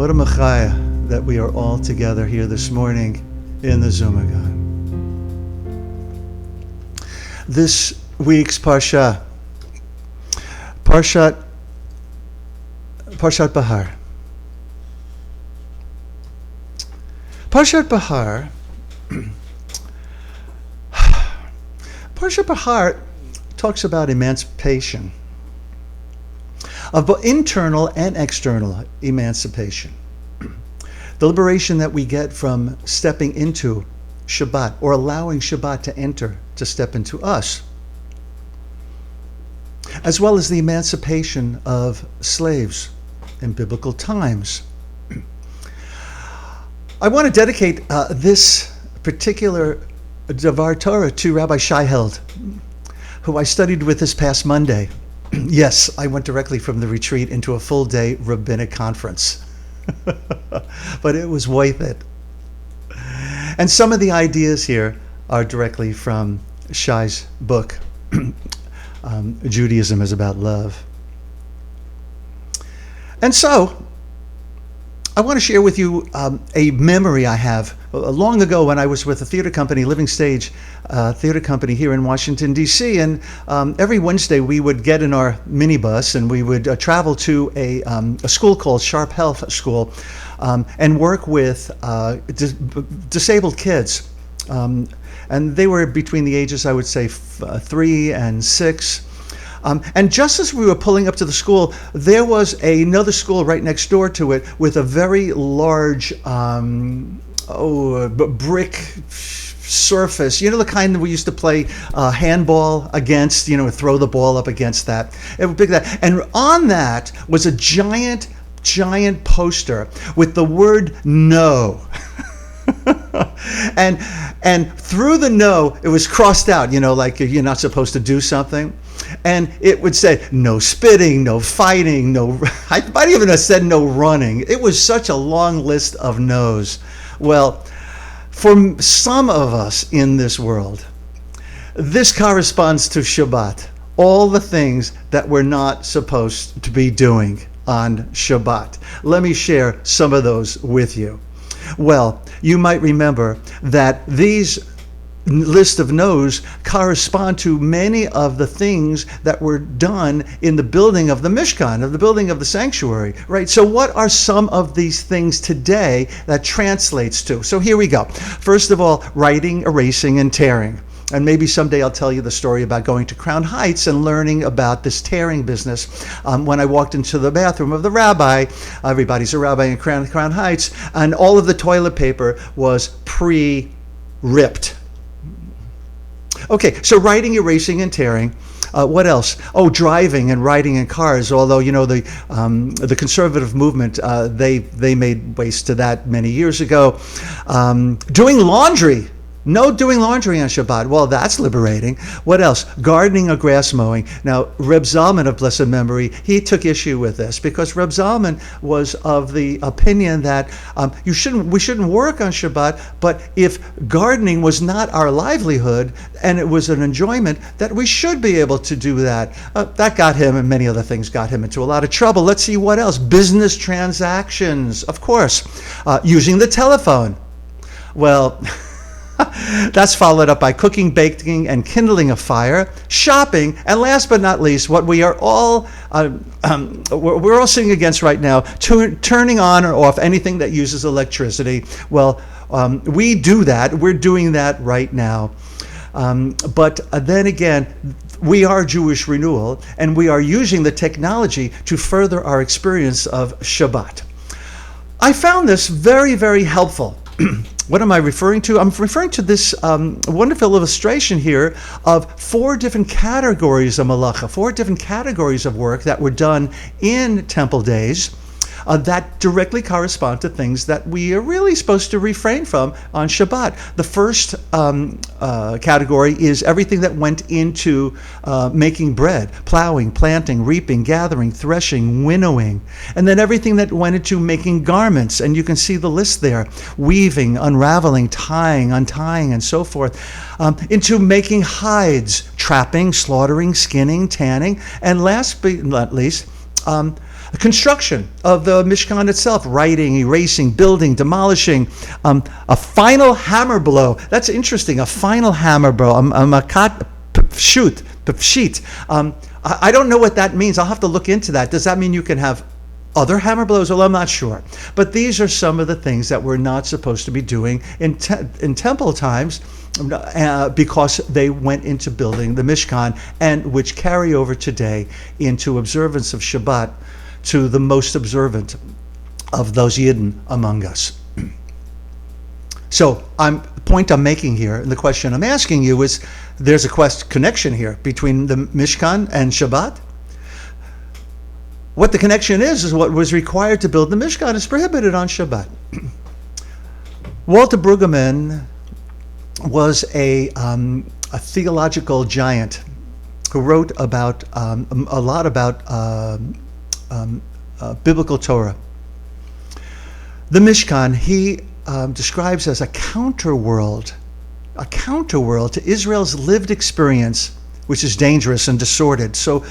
What a machaya that we are all together here this morning in the Zumagon. This week's Parshat Behar. Parshat Behar. Parshat Behar talks about emancipation, of both internal and external emancipation. The liberation that we get from stepping into Shabbat, or allowing Shabbat to enter, to step into us, as well as the emancipation of slaves in biblical times. I want to dedicate this particular Davar Torah to Rabbi Shiheld, who I studied with this past Monday. Yes, I went directly from the retreat into a full-day rabbinic conference. But it was worth it. And some of the ideas here are directly from Shai's book, Judaism is About Love. And so, I want to share with you a memory I have long ago when I was with a theater company, Living Stage theater company here in Washington, D.C. And every Wednesday we would get in our minibus and we would travel to a school called Sharp Health School and work with disabled kids. And they were between the ages, I would say, 3 and 6. And just as we were pulling up to the school, there was another school right next door to it with a very large brick surface. You know, the kind that we used to play handball against, throw the ball up against that. It was big that. And on that was a giant poster with the word no. And through the no, it was crossed out, like you're not supposed to do something. And it would say, no spitting, no fighting, I might even have said no running. It was such a long list of no's. Well, for some of us in this world, this corresponds to Shabbat. All the things that we're not supposed to be doing on Shabbat. Let me share some of those with you. Well, you might remember that these list of no's correspond to many of the things that were done in the building of the Mishkan, of the building of the sanctuary, right? So what are some of these things today that translates to? So here we go. First of all, writing, erasing, and tearing. And maybe someday I'll tell you the story about going to Crown Heights and learning about this tearing business. When I walked into the bathroom of the rabbi, everybody's a rabbi in Crown Heights, and all of the toilet paper was pre-ripped. Okay, so writing, erasing, and tearing. What else? Oh, driving and riding in cars. Although the conservative movement they made waste to that many years ago. Doing laundry. No doing laundry on Shabbat. Well, that's liberating. What else? Gardening or grass mowing. Now, Reb Zalman of blessed memory, he took issue with this because Reb Zalman was of the opinion that we shouldn't work on Shabbat, but if gardening was not our livelihood and it was an enjoyment, that we should be able to do that. That got him, and many other things got him into a lot of trouble. Let's see what else. Business transactions, of course. Using the telephone. Well, that's followed up by cooking, baking, and kindling a fire, shopping, and last but not least, what we are all we're all sitting against right now: turning on or off anything that uses electricity. Well, we do that. We're doing that right now. But then again, we are Jewish Renewal, and we are using the technology to further our experience of Shabbat. I found this very, very helpful. What am I referring to? I'm referring to this wonderful illustration here of 4 different categories of malacha, 4 different categories of work that were done in temple days that directly correspond to things that we are really supposed to refrain from on Shabbat. The first category is everything that went into making bread: plowing, planting, reaping, gathering, threshing, winnowing. And then everything that went into making garments, and you can see the list there: weaving, unraveling, tying, untying, and so forth. Into making hides: trapping, slaughtering, skinning, tanning, and last but not least, construction of the Mishkan itself, writing, erasing, building, demolishing, a final hammer blow. That's interesting, a final hammer blow, a makat pshit. I don't know what that means. I'll have to look into that. Does that mean you can have other hammer blows? Well, I'm not sure. But these are some of the things that we're not supposed to be doing in temple times, because they went into building the Mishkan, and which carry over today into observance of Shabbat to the most observant of those Yidden among us. So the point I'm making here, and the question I'm asking you is, there's a connection here between the Mishkan and Shabbat. What the connection is what was required to build the Mishkan is prohibited on Shabbat. Walter Brueggemann was a theological giant who wrote about a lot about biblical Torah. The Mishkan he describes as a counterworld to Israel's lived experience, which is dangerous and distorted. So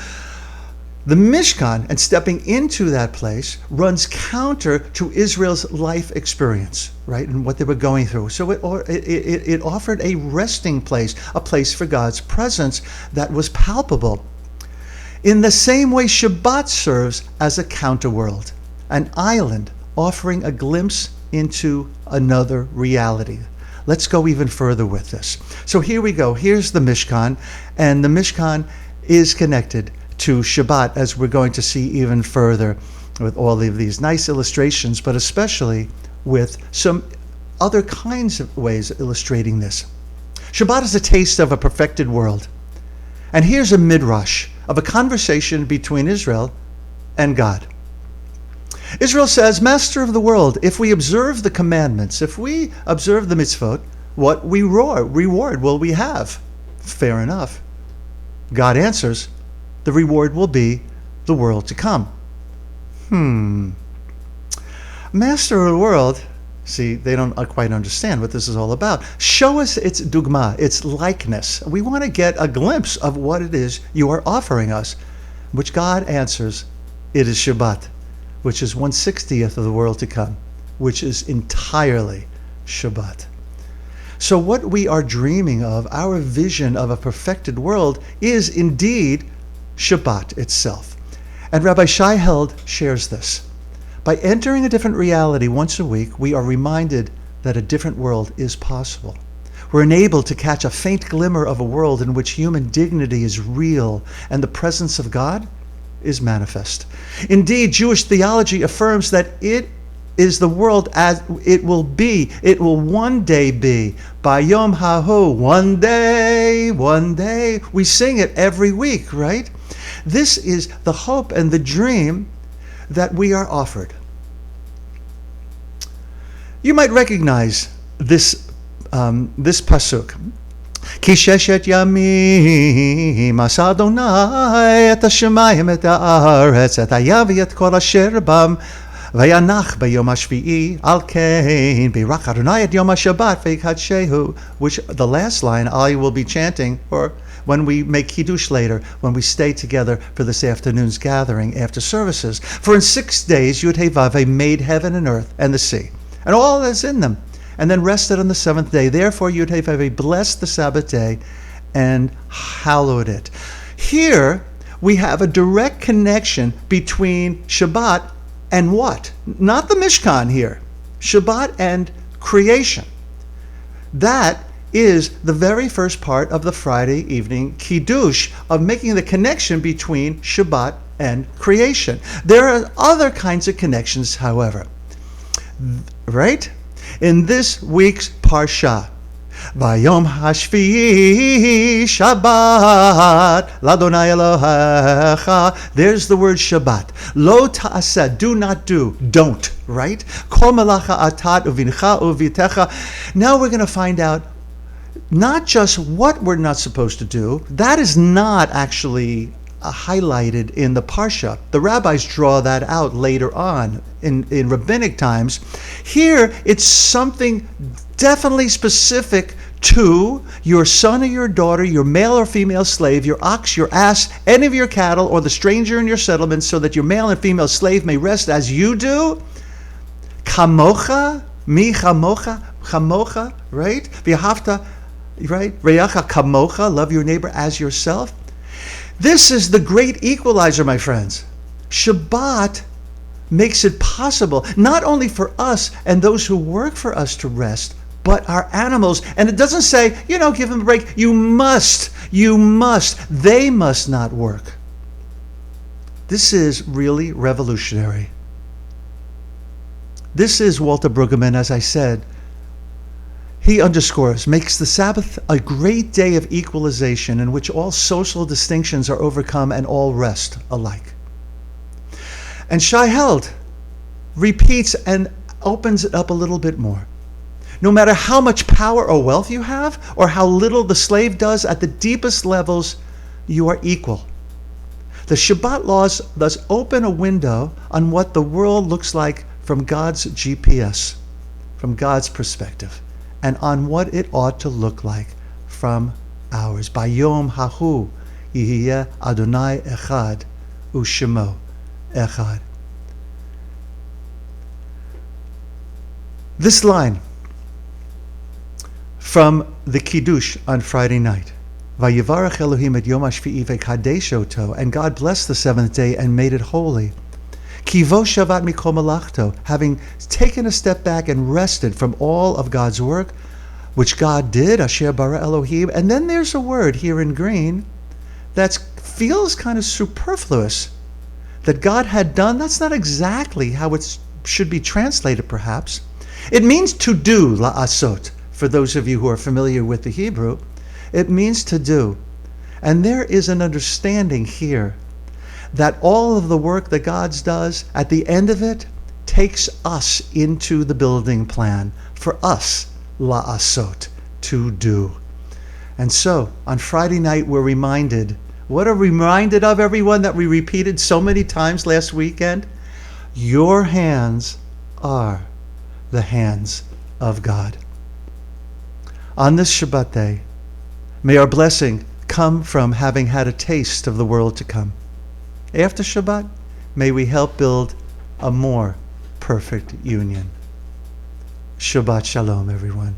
the Mishkan and stepping into that place runs counter to Israel's life experience, right, and what they were going through. So it offered a resting place, a place for God's presence that was palpable. In the same way, Shabbat serves as a counterworld, an island offering a glimpse into another reality. Let's go even further with this. So here we go. Here's the Mishkan, and the Mishkan is connected to Shabbat, as we're going to see even further with all of these nice illustrations, but especially with some other kinds of ways of illustrating this. Shabbat is a taste of a perfected world. And here's a midrash of a conversation between Israel and God. Israel says, Master of the world, if we observe the commandments, if we observe the mitzvot, what reward will we have? Fair enough. God answers, the reward will be the world to come. Master of the world, see, they don't quite understand what this is all about. Show us its dugma, its likeness. We want to get a glimpse of what it is you are offering us, which God answers, it is Shabbat, which is 1/60th of the world to come, which is entirely Shabbat. So what we are dreaming of, our vision of a perfected world, is indeed Shabbat itself. And Rabbi Shai Held shares this. By entering a different reality once a week, we are reminded that a different world is possible. We're enabled to catch a faint glimmer of a world in which human dignity is real and the presence of God is manifest. Indeed, Jewish theology affirms that it is the world as it will be. It will one day be. Bayom hahu, one day. We sing it every week, right? This is the hope and the dream that we are offered. You might recognize this pasuk. Ki sheshet yamim asa Adonai et hashamayim et haaretz et hayav et kol asher bam vayanach bayom hashvi'i al kein birach Adonai et yom hashabbat veikadshehu, which the last line I will be chanting, or when we make Kiddush later, when we stay together for this afternoon's gathering after services. For in 6 days Yud Hey Vav Hey made heaven and earth and the sea, and all that's in them, and then rested on the seventh day. Therefore Yud Hey Vav Hey blessed the Sabbath day and hallowed it. Here we have a direct connection between Shabbat and what? Not the Mishkan here. Shabbat and creation. That is the very first part of the Friday evening Kiddush, of making the connection between Shabbat and creation. There are other kinds of connections, however. Right? In this week's Parsha, Vayom Hashvi'i Shabbat Ladonai Elohecha, there's the word Shabbat. Lo ta'aseh, do not do, don't, right? Kol melacha atat uvincha uvitecha. Now we're going to find out not just what we're not supposed to do. That is not actually highlighted in the Parsha. The rabbis draw that out later on in rabbinic times. Here, it's something definitely specific to your son or your daughter, your male or female slave, your ox, your ass, any of your cattle, or the stranger in your settlement, so that your male and female slave may rest as you do. Kamocha, mi chamocha, chamocha, right? V'ahavta, right? Reyacha kamocha, love your neighbor as yourself. This is the great equalizer, my friends. Shabbat makes it possible not only for us and those who work for us to rest, but our animals. And it doesn't say, give them a break. You must. They must not work. This is really revolutionary. This is Walter Brueggemann, as I said. He underscores, makes the Sabbath a great day of equalization in which all social distinctions are overcome and all rest alike. And Shai Held repeats and opens it up a little bit more. No matter how much power or wealth you have, or how little the slave does, at the deepest levels, you are equal. The Shabbat laws thus open a window on what the world looks like from God's GPS, from God's perspective, and on what it ought to look like from ours. Bayom hahu yihiyeh Adonai echad u'shemo echad. This line from the Kiddush on Friday night. Vayivarach Elohim et Yom HaShvi'i v'kadesh oto, and God blessed the seventh day and made it holy. Kivo shavat mikol malachto, having taken a step back and rested from all of God's work, which God did, Asher bara Elohim. And then there's a word here in green that feels kind of superfluous, that God had done. That's not exactly how it should be translated, perhaps. It means to do, la'asot. For those of you who are familiar with the Hebrew, it means to do. And there is an understanding here that all of the work that God does, at the end of it, takes us into the building plan for us, la'asot, to do. And so, on Friday night, we're reminded, what are we reminded of, everyone, that we repeated so many times last weekend? Your hands are the hands of God. On this Shabbat day, may our blessing come from having had a taste of the world to come. After Shabbat, may we help build a more perfect union. Shabbat Shalom, everyone.